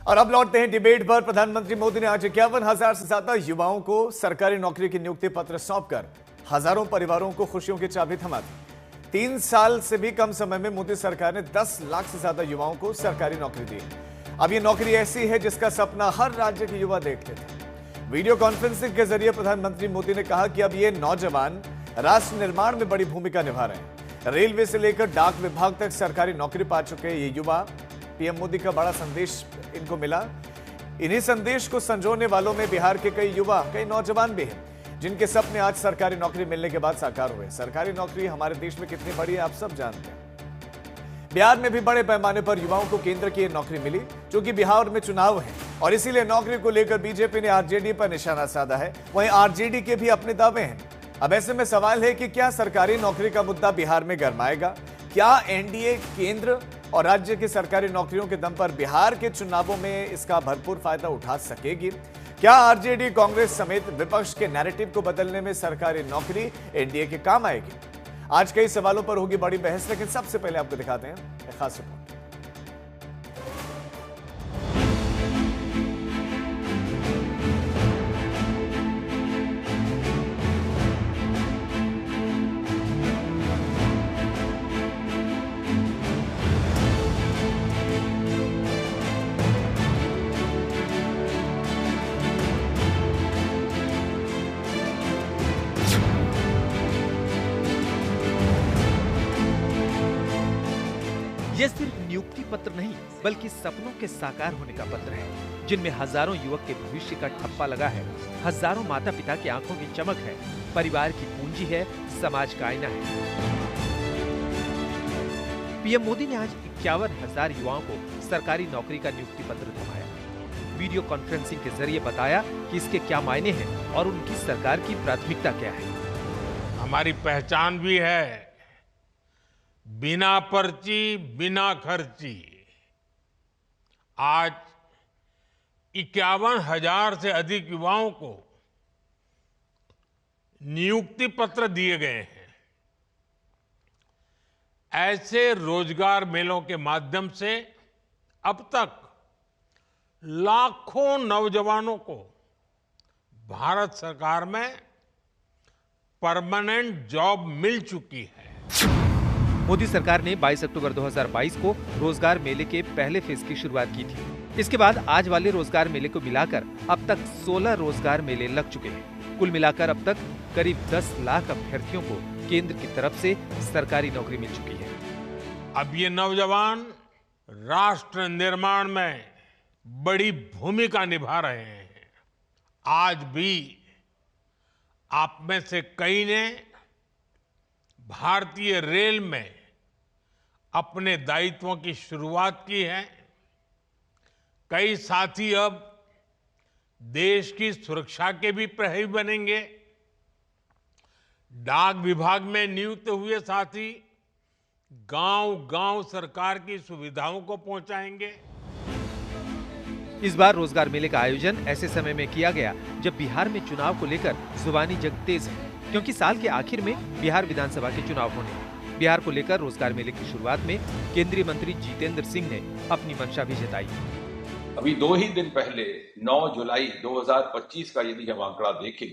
और अब लौटते हैं डिबेट पर। प्रधानमंत्री मोदी ने आज 51,000 से ज्यादा युवाओं को सरकारी नौकरी की नियुक्ति पत्र सौंपकर हजारों परिवारों को खुशियों की चाबी थमा दी। 3 साल से भी कम समय में मोदी सरकार ने 10 लाख से ज्यादा युवाओं को सरकारी नौकरी दी। अब यह नौकरी ऐसी है जिसका सपना हर राज्य के युवा देखते थे। वीडियो कॉन्फ्रेंसिंग के जरिए प्रधानमंत्री मोदी ने कहा कि अब ये नौजवान राष्ट्र निर्माण में बड़ी भूमिका निभा रहे हैं। रेलवे से लेकर डाक विभाग तक सरकारी नौकरी पा चुके ये युवा, पीएम मोदी का बड़ा संदेश इनको मिला। इन्हीं संदेश को संजोने वालों में बिहार के कई युवा, कई नौजवान भी हैं जिनके सपने आज सरकारी नौकरी मिलने के बाद साकार हुए। सरकारी नौकरी हमारे देश में कितनी बड़ी है आप सब जानते हैं। बिहार में भी बड़े पैमाने पर युवाओं को केंद्र की नौकरी मिली, क्योंकि बिहार में चुनाव है और इसीलिए नौकरी को लेकर बीजेपी ने आरजेडी पर निशाना साधा है। वहीं आरजेडी के भी अपने दावे हैं। अब ऐसे में सवाल है कि क्या सरकारी नौकरी का मुद्दा बिहार में गरमाएगा? क्या एनडीए केंद्र और राज्य की सरकारी नौकरियों के दम पर बिहार के चुनावों में इसका भरपूर फायदा उठा सकेगी? क्या आरजेडी, कांग्रेस समेत विपक्ष के नैरेटिव को बदलने में सरकारी नौकरी एनडीए के काम आएगी? आज कई सवालों पर होगी बड़ी बहस, लेकिन सबसे पहले आपको दिखाते हैं एक खास रिपोर्ट। ये सिर्फ नियुक्ति पत्र नहीं, बल्कि सपनों के साकार होने का पत्र है, जिनमें हजारों युवक के भविष्य का ठप्पा लगा है, हजारों माता पिता की आंखों की चमक है, परिवार की पूंजी है, समाज का आईना है। पीएम मोदी ने आज 51,000 युवाओं को सरकारी नौकरी का नियुक्ति पत्र थमाया। वीडियो कॉन्फ्रेंसिंग के जरिए बताया कि इसके क्या मायने हैं और उनकी सरकार की प्राथमिकता क्या है। हमारी पहचान भी है, बिना पर्ची बिना खर्ची। आज 51,000 से अधिक युवाओं को नियुक्ति पत्र दिए गए हैं। ऐसे रोजगार मेलों के माध्यम से अब तक लाखों नौजवानों को भारत सरकार में परमानेंट जॉब मिल चुकी है। मोदी सरकार ने 22 अक्टूबर 2022 को रोजगार मेले के पहले फेज की शुरुआत की थी। इसके बाद आज वाले रोजगार मेले को मिलाकर अब तक 16 रोजगार मेले लग चुके हैं। कुल मिलाकर अब तक करीब 10 लाख अभ्यर्थियों को केंद्र की तरफ से सरकारी नौकरी मिल चुकी है। अब ये नौजवान राष्ट्र निर्माण में बड़ी भूमिका निभा रहे हैं। आज भी आप में से कई ने भारतीय रेल में अपने दायित्वों की शुरुआत की है। कई साथी अब देश की सुरक्षा के भी प्रहरी बनेंगे। डाक विभाग में नियुक्त हुए साथी गांव-गांव सरकार की सुविधाओं को पहुंचाएंगे। इस बार रोजगार मेले का आयोजन ऐसे समय में किया गया जब बिहार में चुनाव को लेकर जुबानी जंग तेज है, क्योंकि साल के आखिर में बिहार विधानसभा के चुनाव होने हैं। बिहार को लेकर रोजगार मेले की शुरुआत में केंद्रीय मंत्री जितेंद्र सिंह ने अपनी मंशा भी जताई। अभी 2 ही दिन पहले 9 जुलाई 2025 का यदि हम आंकड़ा देखें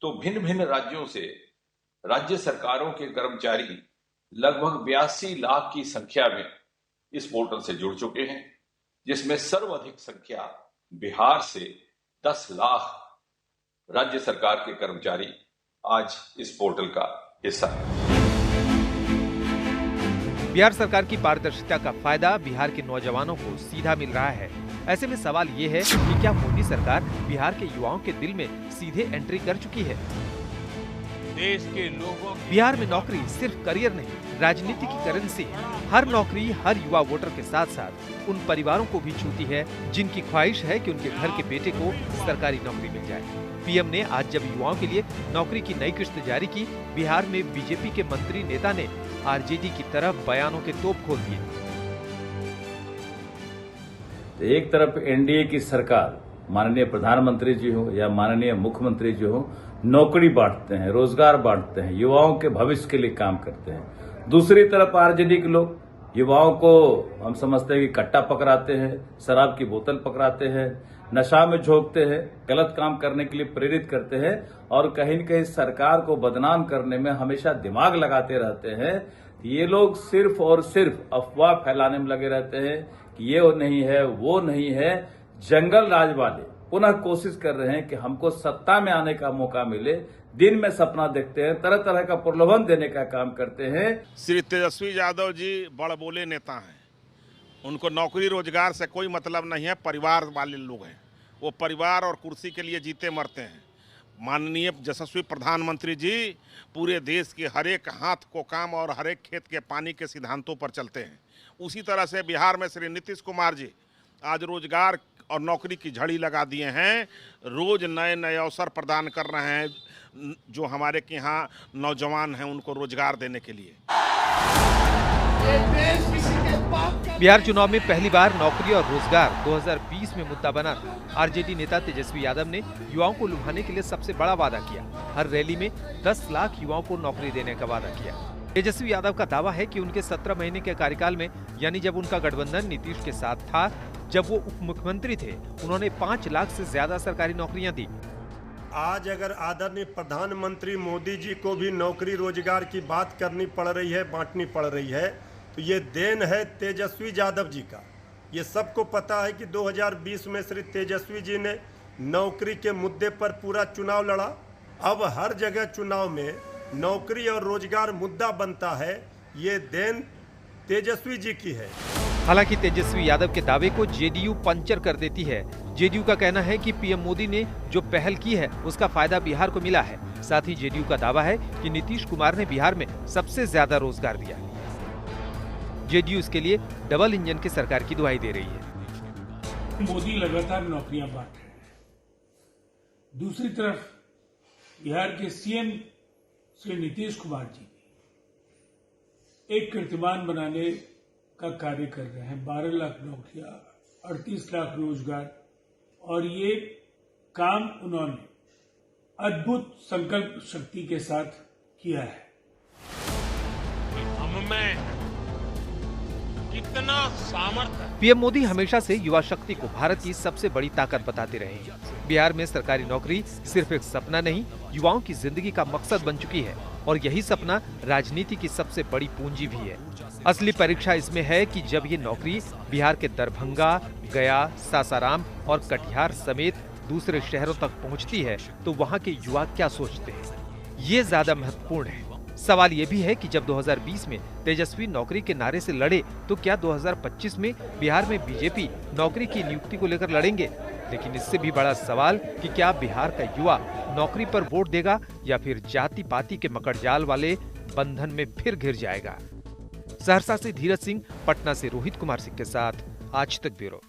तो भिन्न भिन्न राज्यों से राज्य सरकारों के कर्मचारी लगभग 82 लाख की संख्या में इस पोर्टल से जुड़ चुके हैं, जिसमें सर्वाधिक संख्या बिहार से 10 लाख राज्य सरकार के कर्मचारी आज इस पोर्टल का हिस्सा है। बिहार सरकार की पारदर्शिता का फायदा बिहार के नौजवानों को सीधा मिल रहा है। ऐसे में सवाल ये है कि क्या मोदी सरकार बिहार के युवाओं के दिल में सीधे एंट्री कर चुकी है? देश के लोगों बिहार में नौकरी सिर्फ करियर नहीं, राजनीति की करेंसी है। हर नौकरी हर युवा वोटर के साथ साथ उन परिवारों को भी छूती है जिनकी ख्वाहिश है कि उनके घर के बेटे को सरकारी नौकरी मिल जाए। पीएम ने आज जब युवाओं के लिए नौकरी की नई किस्त जारी की, बिहार में बीजेपी के मंत्री नेता ने आरजेडी की तरफ बयानों के तोप खोल दिए। एक तरफ एनडीए की सरकार, माननीय प्रधानमंत्री जी हो या माननीय मुख्यमंत्री जी हो, नौकरी बांटते हैं, रोजगार बांटते हैं, युवाओं के भविष्य के लिए काम करते हैं। दूसरी तरफ आरजेडी के लोग युवाओं को हम समझते हैं कि कट्टा पकड़ाते हैं, शराब की बोतल पकड़ाते हैं, नशा में झोंकते हैं, गलत काम करने के लिए प्रेरित करते हैं और कहीं न कहीं सरकार को बदनाम करने में हमेशा दिमाग लगाते रहते हैं। ये लोग सिर्फ और सिर्फ अफवाह फैलाने में लगे रहते हैं कि ये नहीं है, वो नहीं है। जंगल राज वाले पुनः कोशिश कर रहे हैं कि हमको सत्ता में आने का मौका मिले। दिन में सपना देखते हैं, तरह तरह का प्रलोभन देने का काम करते हैं। श्री तेजस्वी यादव जी बड़ बोले नेता हैं। उनको नौकरी रोजगार से कोई मतलब नहीं है, परिवार वाले लोग हैं। वो परिवार और कुर्सी के लिए जीते मरते हैं। माननीय यशस्वी प्रधानमंत्री जी पूरे देश के हर एक हाथ को काम और हर एक खेत के पानी के सिद्धांतों पर चलते हैं। उसी तरह से बिहार में श्री नीतीश कुमार जी आज रोजगार और नौकरी की झड़ी लगा दिए हैं। रोज नए नए अवसर प्रदान कर रहे हैं जो हमारे के यहाँ नौजवान हैं उनको रोजगार देने के लिए। बिहार चुनाव में पहली बार नौकरी और रोजगार 2020 में मुद्दा बना था। आरजेडी नेता तेजस्वी यादव ने युवाओं को लुभाने के लिए सबसे बड़ा वादा किया। हर रैली में 10 लाख युवाओं को नौकरी देने का वादा किया। तेजस्वी यादव का दावा है कि उनके 17 महीने के कार्यकाल में, यानी जब उनका गठबंधन नीतीश के साथ था, जब वो उप मुख्यमंत्री थे, उन्होंने 5 लाख से ज्यादा सरकारी नौकरियां दी। आज अगर आदरणीय प्रधानमंत्री मोदी जी को भी नौकरी रोजगार की बात करनी पड़ रही है, बांटनी पड़ रही है, तो ये देन है तेजस्वी यादव जी का। ये सबको पता है कि 2020 में श्री तेजस्वी जी ने नौकरी के मुद्दे पर पूरा चुनाव लड़ा। अब हर जगह चुनाव में नौकरी और रोजगार मुद्दा बनता है, ये देन तेजस्वी जी की है। हालांकि तेजस्वी यादव के दावे को जेडीयू पंचर कर देती है। जेडीयू का कहना है कि पीएम मोदी ने जो पहल की है उसका फायदा बिहार को मिला है। साथ ही जेडीयू का दावा है कि नीतीश कुमार ने बिहार में सबसे ज्यादा रोजगार दिया। जेडीयू इसके लिए डबल इंजन की सरकार की दुहाई दे रही है। मोदी लगातार नौकरियां बांट रहे हैं। दूसरी तरफ बिहार के सीएम श्री नीतीश कुमार जी एक कीर्तिमान बनाने का कार्य कर रहे हैं। 12 लाख नौकरियां, 38 लाख रोजगार, और ये काम उन्होंने अद्भुत संकल्प शक्ति के साथ किया है। हमें कितना सामर्थ्य है। पीएम मोदी हमेशा से युवा शक्ति को भारत की सबसे बड़ी ताकत बताते रहे हैं। बिहार में सरकारी नौकरी सिर्फ एक सपना नहीं, युवाओं की जिंदगी का मकसद बन चुकी है और यही सपना राजनीति की सबसे बड़ी पूंजी भी है। असली परीक्षा इसमें है कि जब ये नौकरी बिहार के दरभंगा, गया, सासाराम और कटिहार समेत दूसरे शहरों तक पहुंचती है तो वहां के युवा क्या सोचते हैं, ये ज्यादा महत्वपूर्ण है। सवाल ये भी है कि जब 2020 में तेजस्वी नौकरी के नारे से लड़े तो क्या 2025 में बिहार में बीजेपी नौकरी की नियुक्ति को लेकर लड़ेंगे? लेकिन इससे भी बड़ा सवाल कि क्या बिहार का युवा नौकरी पर वोट देगा या फिर जाति पाति के मकड़जाल वाले बंधन में फिर घिर जाएगा। सहरसा से धीरज सिंह, पटना से रोहित कुमार सिंह के साथ आज तक ब्यूरो।